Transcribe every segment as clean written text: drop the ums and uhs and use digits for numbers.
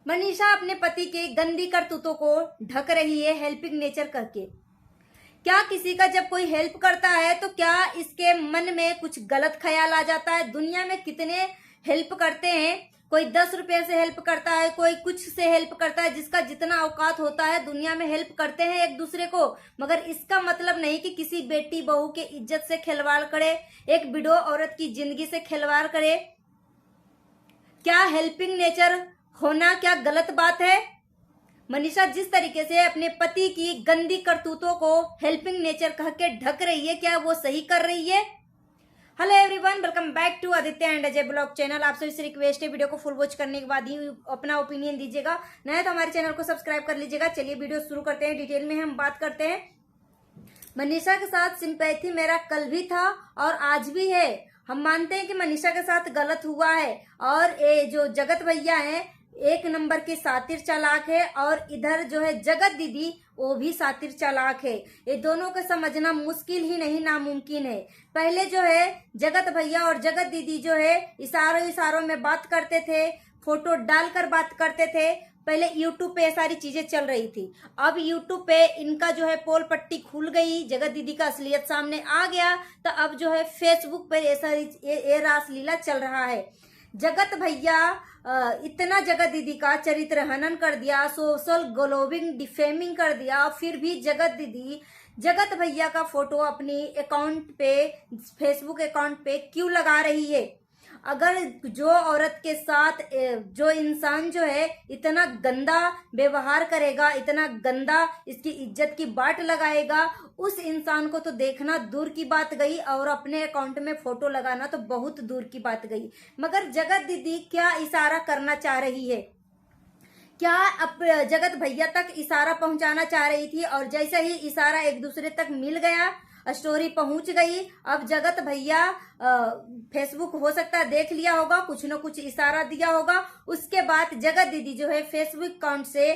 मनीषा अपने पति के गंदी करतूतों को ढक रही है हेल्पिंग नेचर करके। क्या किसी का जब कोई हेल्प करता है तो क्या इसके मन में कुछ गलत ख्याल आ जाता है? दुनिया में कितने हेल्प करते हैं, कोई 10 रुपए से हेल्प करता है, कोई कुछ से हेल्प करता है, जिसका जितना औकात होता है दुनिया में हेल्प करते हैं एक दूसरे को। मगर इसका मतलब नहीं कि किसी बेटी बहू के इज्जत से खिलवाड़ करे, एक विडो औरत की जिंदगी से खिलवाड़ करे। क्या हेल्पिंग नेचर होना क्या गलत बात है? मनीषा जिस तरीके से अपने पति की गंदी करतूतों को हेल्पिंग नेचर कह के ढक रही है, क्या वो सही कर रही है? Hello everyone, welcome back to Aditya and Ajay blog channel. आपसे इस रिक्वेस्ट है, वीडियो को फुल वॉच करने के बाद ही अपना ओपिनियन दीजिएगा। नया तो हमारे चैनल को सब्सक्राइब कर लीजिएगा। चलिए वीडियो शुरू करते हैं। डिटेल में हम बात करते हैं। मनीषा के साथ सिंपैथी मेरा कल भी था और आज भी है। हम मानते हैं कि मनीषा के साथ गलत हुआ है और ये जो जगत भैया हैं एक नंबर के सातिर चालाक है, और इधर जो है जगत दीदी वो भी सातिर चालाक है। ये दोनों को समझना मुश्किल ही नहीं नामुमकिन है। पहले जो है जगत भैया और जगत दीदी जो है इशारों में बात करते थे, फोटो डालकर बात करते थे। पहले YouTube पे ये सारी चीजें चल रही थी। अब YouTube पे इनका जो है पोल पट्टी खुल गई, जगत दीदी का असलियत सामने आ गया। तो अब जो है फेसबुक पर ये सारी ये रासलीला चल रहा है। जगत भैया इतना जगत दीदी का चरित्र हनन कर दिया, सोशल ग्लोबिंग डिफेमिंग कर दिया, फिर भी जगत दीदी जगत भैया का फोटो अपनी अकाउंट पे, फेसबुक अकाउंट पे क्यों लगा रही है? अगर जो औरत के साथ जो इंसान जो है इतना गंदा व्यवहार करेगा, इतना गंदा इसकी इज्जत की बाट लगाएगा, उस इंसान को तो देखना दूर की बात गई और अपने अकाउंट में फोटो लगाना तो बहुत दूर की बात गई। मगर जगत दीदी क्या इशारा करना चाह रही है? क्या अब जगत भैया तक इशारा पहुंचाना चाह रही थी, और जैसे ही इशारा एक दूसरे तक मिल गया, स्टोरी पहुंच गई। अब जगत भैया फेसबुक हो सकता है देख लिया होगा, कुछ न कुछ इशारा दिया होगा। उसके बाद जगत दीदी जो है फेसबुक अकाउंट से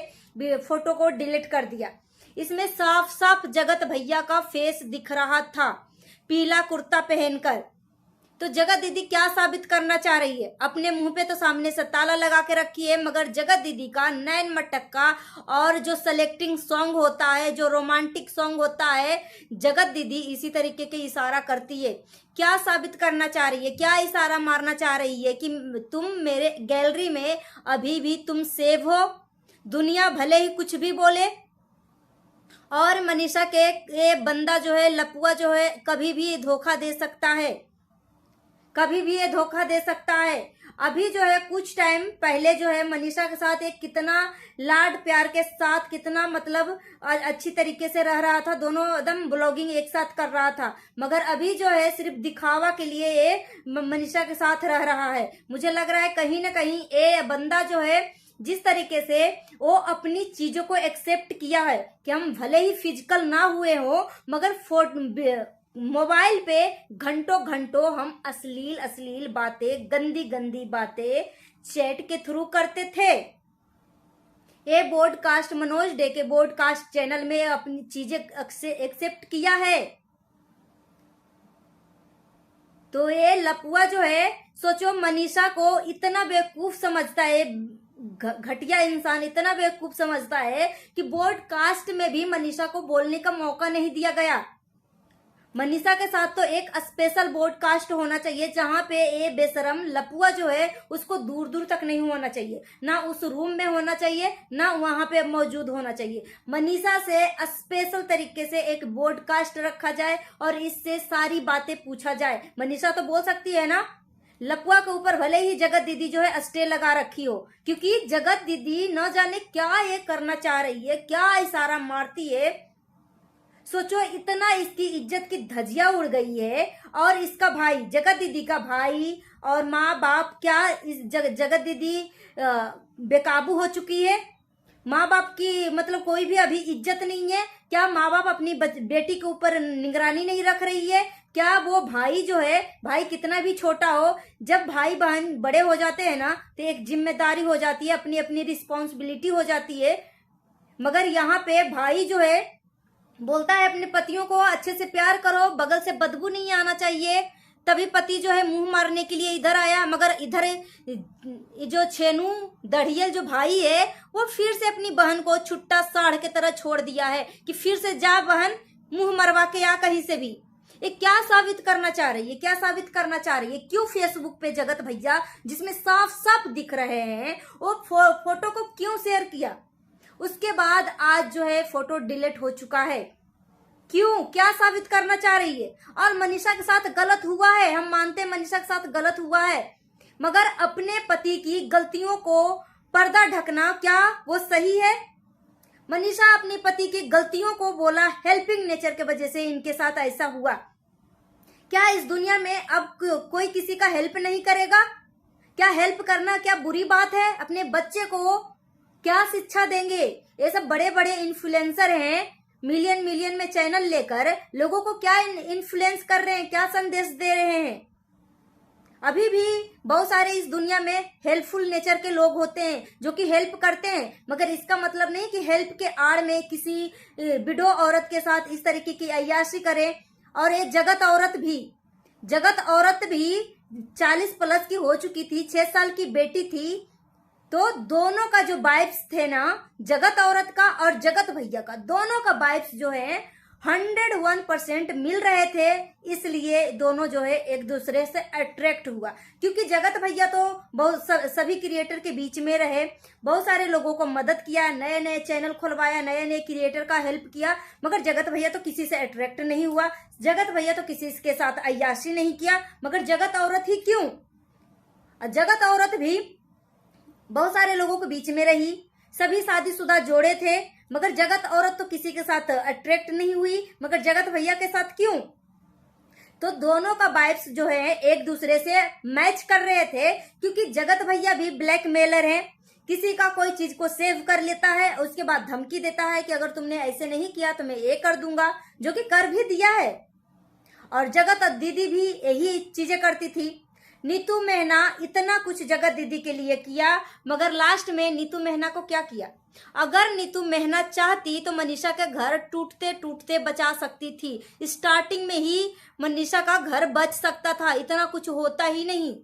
फोटो को डिलीट कर दिया। इसमें साफ साफ जगत भैया का फेस दिख रहा था, पीला कुर्ता पहनकर। तो जगत दीदी क्या साबित करना चाह रही है? अपने मुंह पे तो सामने से ताला लगा के रखी है, मगर जगत दीदी का नैन मटक्का और जो सेलेक्टिंग सॉन्ग होता है, जो रोमांटिक सॉन्ग होता है, जगत दीदी इसी तरीके के इशारा करती है। क्या साबित करना चाह रही है? क्या इशारा मारना चाह रही है कि तुम मेरे गैलरी में अभी भी तुम सेव हो, दुनिया भले ही कुछ भी बोले। और मनीषा के ये बंदा जो है लपुआ जो है कभी भी धोखा दे सकता है, कभी भी ये धोखा दे सकता है। अभी जो है कुछ टाइम पहले जो है मनीषा के साथ एक कितना लाड प्यार के साथ, कितना मतलब अच्छी तरीके से रह रहा था, दोनों एकदम ब्लॉगिंग एक साथ कर रहा था। मगर अभी जो है सिर्फ दिखावा के लिए ये मनीषा के साथ रह रहा है। मुझे लग रहा है कहीं ना कहीं ये बंदा जो है जिस तरीके से वो अपनी चीजों को एक्सेप्ट किया है कि हम भले ही फिजिकल ना हुए हो, मगर मोबाइल पे घंटों घंटों हम अश्लील बातें, गंदी गंदी बातें चैट के थ्रू करते थे। ये बॉडकास्ट मनोज डे के बॉडकास्ट चैनल में अपनी चीजें एक्सेप्ट किया है। तो ये लपुआ जो है, सोचो मनीषा को इतना बेवकूफ समझता है, घटिया इंसान इतना बेवकूफ समझता है कि बॉडकास्ट में भी मनीषा को बोलने का मौका नहीं दिया गया। मनीषा के साथ तो एक स्पेशल बॉडकास्ट होना चाहिए जहां पे ये बेशरम लपुआ जो है उसको दूर दूर तक नहीं होना चाहिए, ना उस रूम में होना चाहिए, ना वहां पे मौजूद होना चाहिए। मनीषा से स्पेशल तरीके से एक बॉडकास्ट रखा जाए और इससे सारी बातें पूछा जाए। मनीषा तो बोल सकती है ना, लपुआ के ऊपर भले ही जगत दीदी जो है स्टे लगा रखी हो, क्योंकि जगत दीदी न जाने क्या ये करना चाह रही है, क्या इशारा मारती है। सोचो इतना इसकी इज्जत की धजिया उड़ गई है, और इसका भाई जगत दीदी का भाई और माँ बाप, क्या इस जगत दीदी बेकाबू हो चुकी है? माँ बाप की मतलब कोई भी अभी इज्जत नहीं है क्या? माँ बाप अपनी बेटी के ऊपर निगरानी नहीं रख रही है क्या? वो भाई जो है, भाई कितना भी छोटा हो, जब भाई बहन बड़े हो जाते हैं ना तो एक जिम्मेदारी हो जाती है, अपनी अपनी रिस्पॉन्सिबिलिटी हो जाती है। मगर यहाँ पे भाई जो है बोलता है अपने पतियों को अच्छे से प्यार करो, बगल से बदबू नहीं आना चाहिए, तभी पति जो है मुंह मारने के लिए इधर आया, मगर इधर जो छेनू दढ़ियल जो भाई है वो फिर से अपनी बहन को छुट्टा साढ़ के तरह छोड़ दिया है कि फिर से जा बहन, मुंह मरवा के आ कहीं से भी। ये क्या साबित करना चाह रही है, क्या साबित करना चाह रही है? क्यों फेसबुक पे जगत भैया जिसमें साफ साफ दिख रहे हैं वो फोटो को क्यों शेयर किया? उसके बाद आज जो है फोटो डिलीट हो चुका है। क्यों, क्या साबित करना चाह रही है? और मनीषा के साथ गलत हुआ है, हम मानते हैं मनीषा के साथ गलत हुआ है, मगर अपने पति की गलतियों को पर्दा ढकना क्या वो सही है? मनीषा अपने पति की गलतियों को बोला हेल्पिंग नेचर के वजह से इनके साथ ऐसा हुआ। क्या इस दुनिया में अब कोई किसी का हेल्प नहीं करेगा? क्या हेल्प करना क्या बुरी बात है? अपने बच्चे को क्या शिक्षा देंगे? ये सब बड़े बड़े इन्फ्लुएंसर हैं, मिलियन में चैनल लेकर लोगों को क्या इन्फ्लुएंस कर रहे हैं, क्या संदेश दे रहे हैं? अभी भी बहुत सारे इस दुनिया में हेल्पफुल नेचर के लोग होते हैं जो कि हेल्प करते हैं, मगर इसका मतलब नहीं कि हेल्प के आड़ में किसी विडो औरत के साथ इस तरीके की अय्याशी करें। और ये जगत औरत भी 40 प्लस की हो चुकी थी, 6 साल की बेटी थी, तो दोनों का जो वाइब्स थे ना, जगत औरत का और जगत भैया का, दोनों का वाइब्स जो है 101% मिल रहे थे। इसलिए दोनों जो है एक दूसरे से अट्रैक्ट हुआ, क्योंकि जगत भैया तो बहुत सभी क्रिएटर के बीच में रहे, बहुत सारे लोगों को मदद किया, नए नए चैनल खुलवाया, नए नए क्रिएटर का हेल्प किया, मगर जगत भैया तो किसी से अट्रैक्ट नहीं हुआ, जगत भैया तो किसी के साथ अय्याशी नहीं किया, मगर जगत औरत ही क्यों? जगत औरत भी बहुत सारे लोगों के बीच में रही, सभी शादीशुदा जोड़े थे, मगर जगत औरत तो किसी के साथ अट्रैक्ट नहीं हुई, मगर जगत भैया के साथ क्यों? तो दोनों का वाइब्स जो है एक दूसरे से मैच कर रहे थे, क्योंकि जगत भैया भी ब्लैकमेलर हैं, किसी का कोई चीज को सेव कर लेता है, उसके बाद धमकी देता है कि अगर तुमने ऐसे नहीं किया तो मैं ये कर दूंगा, जो कि कर भी दिया है। और जगत दीदी भी यही चीजें करती थी। नीतू मेहना इतना कुछ जगत दीदी के लिए किया, मगर लास्ट में नीतू मेहना को क्या किया? अगर नीतू मेहना चाहती तो मनीषा के घर टूटते टूटते बचा सकती थी, स्टार्टिंग में ही मनीषा का घर बच सकता था, इतना कुछ होता ही नहीं।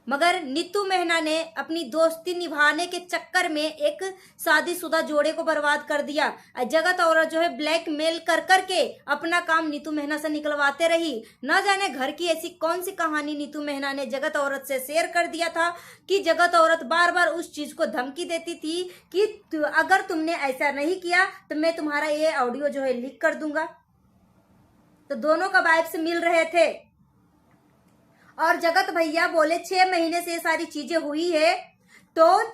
मगर नीतू मेहना ने अपनी दोस्ती निभाने के चक्कर में एक शादीशुदा जोड़े को बर्बाद कर दिया। जगत औरत जो है ब्लैकमेल कर करके अपना काम नीतू मेहना से निकलवाते रही। न जाने घर की ऐसी कौन सी कहानी नीतू मेहना ने जगत औरत से शेयर कर दिया था कि जगत औरत बार बार उस चीज को धमकी देती थी कि अगर तुमने ऐसा नहीं किया तो मैं तुम्हारा ये ऑडियो जो है लीक कर दूंगा। तो दोनों का वाइब्स मिल रहे थे। और जगत भैया बोले 6 महीने से ये सारी चीजें हुई है, तो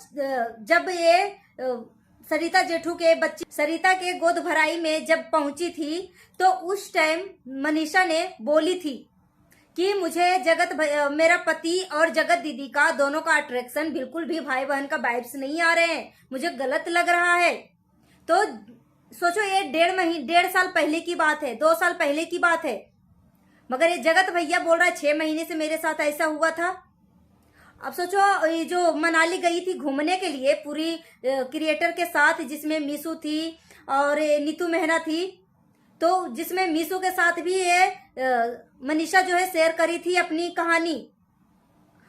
जब ये सरिता जेठू के बच्ची सरिता के गोद भराई में जब पहुंची थी, तो उस टाइम मनीषा ने बोली थी कि मुझे मेरा पति और जगत दीदी का दोनों का अट्रैक्शन बिल्कुल भी भाई बहन का वाइब्स नहीं आ रहे हैं, मुझे गलत लग रहा है। तो सोचो ये 1.5 साल पहले की बात है, 2 साल पहले की बात है, मगर ये जगत भैया बोल रहा है 6 महीने से मेरे साथ ऐसा हुआ था। अब सोचो ये जो मनाली गई थी घूमने के लिए पूरी क्रिएटर के साथ, जिसमें मीशू थी और नीतू मेहना थी, तो जिसमें मीशू के साथ भी ये मनीषा जो है शेयर करी थी अपनी कहानी,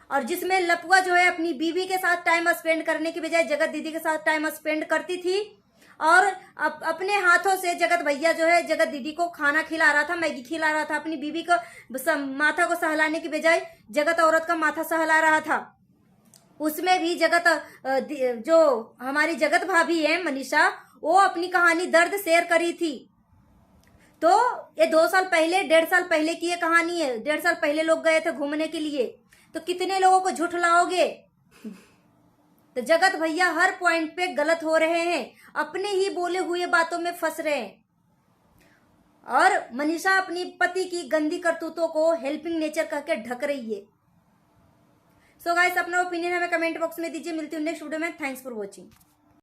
और जिसमें लपुआ जो है अपनी बीवी के साथ टाइम स्पेंड करने की बजाय जगत दीदी के साथ टाइम स्पेंड करती थी, और अपने हाथों से जगत भैया जो है जगत दीदी को खाना खिला रहा था, मैगी खिला रहा था, अपनी बीवी को माथा को सहलाने की बजाय जगत औरत का माथा सहला रहा था। उसमें भी जो हमारी जगत भाभी है मनीषा, वो अपनी कहानी दर्द शेयर करी थी। तो ये 2 साल पहले 1.5 साल पहले की ये कहानी है। 1.5 साल पहले लोग गए थे घूमने के लिए, तो कितने लोगों को झुठलाओगे? तो जगत भैया हर पॉइंट पे गलत हो रहे हैं, अपने ही बोले हुए बातों में फंस रहे हैं। और मनीषा अपनी पति की गंदी करतूतों को हेल्पिंग नेचर कहकर ढक रही है। सो गाइस, अपना ओपिनियन हमें कमेंट बॉक्स में दीजिए। मिलती हूँ नेक्स्ट वीडियो में। Thanks for watching.